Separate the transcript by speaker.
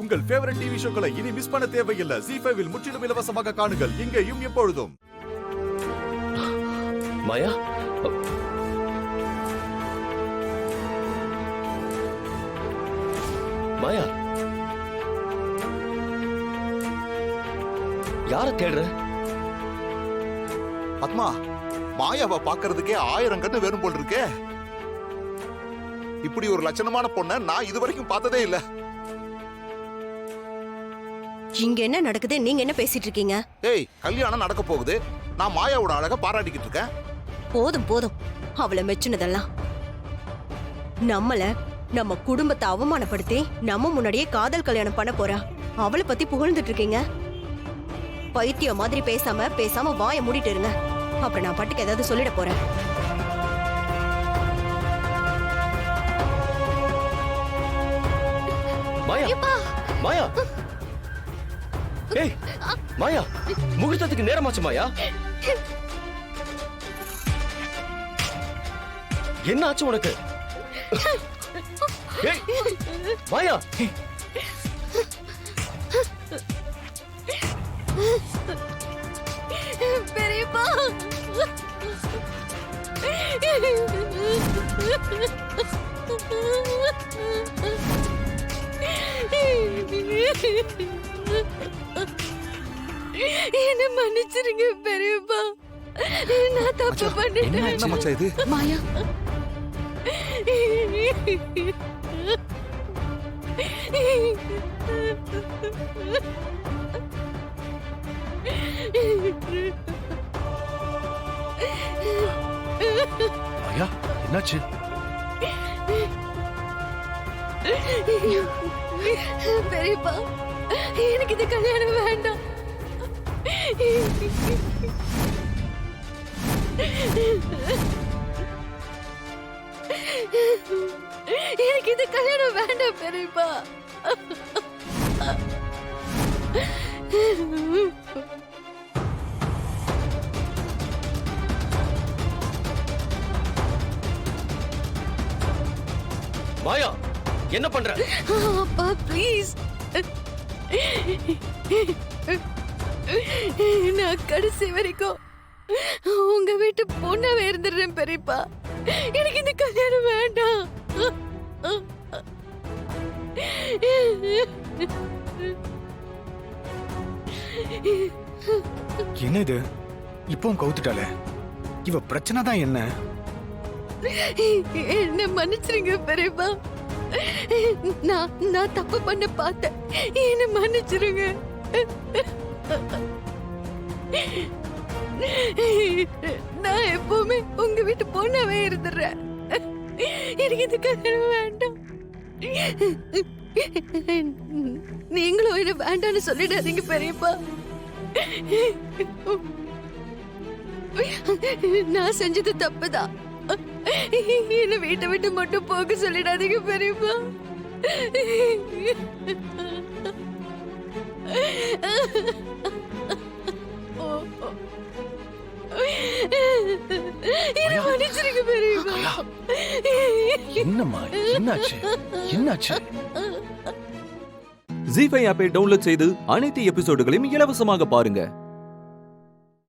Speaker 1: உங்கள் favourite TV ஷோக்களை இனி miss பண்ண தேவையில்லை. ZEE5 இல் முற்றிலும் இலவசமாக காணுங்கள். இங்கேயும் எப்பொழுதும்.
Speaker 2: மாயா, மாயா, யார தேடுற?
Speaker 1: பத்மா, மாயாவை பாக்குறதுக்கே 1000 கண்ணு வேணும் போல் இருக்கே. இப்படி ஒரு லட்சணமான பொண்ண நான் இதுவரைக்கும் பார்த்ததே இல்ல.
Speaker 3: இங்க என்ன நடக்குது? நீங்க என்ன பேசிட்டு இருக்கீங்க?
Speaker 1: ஏய், கல்யாணம் நடக்க போகுது. நான் மாயாவோட அழக பாராட்டிக்கிட்டு இருக்கேன்.
Speaker 3: போதும் போதும், அவளை மெச்சுனதெல்லாம். நம்ம குடும்பத்தை அவமானப்படுத்தி நம்ம முன்னாடியே காதல் கல்யாணம் பண்ண போறா. அவளை பத்தி புகழ்ந்துட்டு இருக்கீங்க. பைத்தியம் மாதிரி பேசாம வாயை மூடிட்டு இருங்க. அப்புறம் நான் பாட்டுக்கு ஏதாவது சொல்லிட போறேன்.
Speaker 2: மாயா, மாயா, ஏய் மாயா, முகூர்த்தத்துக்கு நேரமாச்சு மாயா. என்ன ஆச்சு உனக்கு? ஏய் மாயா,
Speaker 3: பெரியப்பா, என்ன மன்னிச்சிருங்க பெரியப்பா. நான் தப்பு பண்ணிட்டேன்.
Speaker 1: என்ன மச்சான் இது?
Speaker 3: மாயா,
Speaker 4: மாயா, என்னாச்சு?
Speaker 3: பெரியப்பா, எனக்கு இந்த கல்யாணம் வேண்டாம். எனக்கு இந்த கல்யாணம் வேண்டாம் பெரியப்பா.
Speaker 2: மாயா, என்ன பண்ற?
Speaker 3: அப்பா ப்ளீஸ், நான் கடைசி வரைக்கும் உங்க வீட்டு பொண்ணாவே இருந்துடுறேன் பெரியப்பா. எனக்கு இந்த கல்யாணம் வேண்டாம்.
Speaker 4: என்ன இது? இப்பவும் கவுத்துட்டாளே. இவ பிரச்சனை தான் என்ன?
Speaker 3: என்ன மன்னிச்சிருங்க பெரியப்பா. நான் தப்பு பண்ண பார்த்தேன். என்ன மன்னிச்சிருங்க. நான் எப்பவுமே உங்க வீட்டு பொண்ணாவே இருந்துடுறேன். எனக்கு இந்த கல்யாணம் வேண்டாம். நீங்களும் என்ன வேண்டாம்னு சொல்லிடாதீங்க பெரியப்பா. நான் செஞ்சது தப்புதான். என்ன வீட்டை விட்டு மட்டும் போக சொல்லிடாதீங்க பெரியப்பா. என்ன மன்னிச்சிருங்க பெரியப்பா.
Speaker 4: என்னம்மா, என்னாச்சு? என்னாச்சு?
Speaker 5: ZEE5 ஆப்பை டவுன்லோட் செய்து அனைத்து எபிசோடுகளையும் இலவசமாக பாருங்க.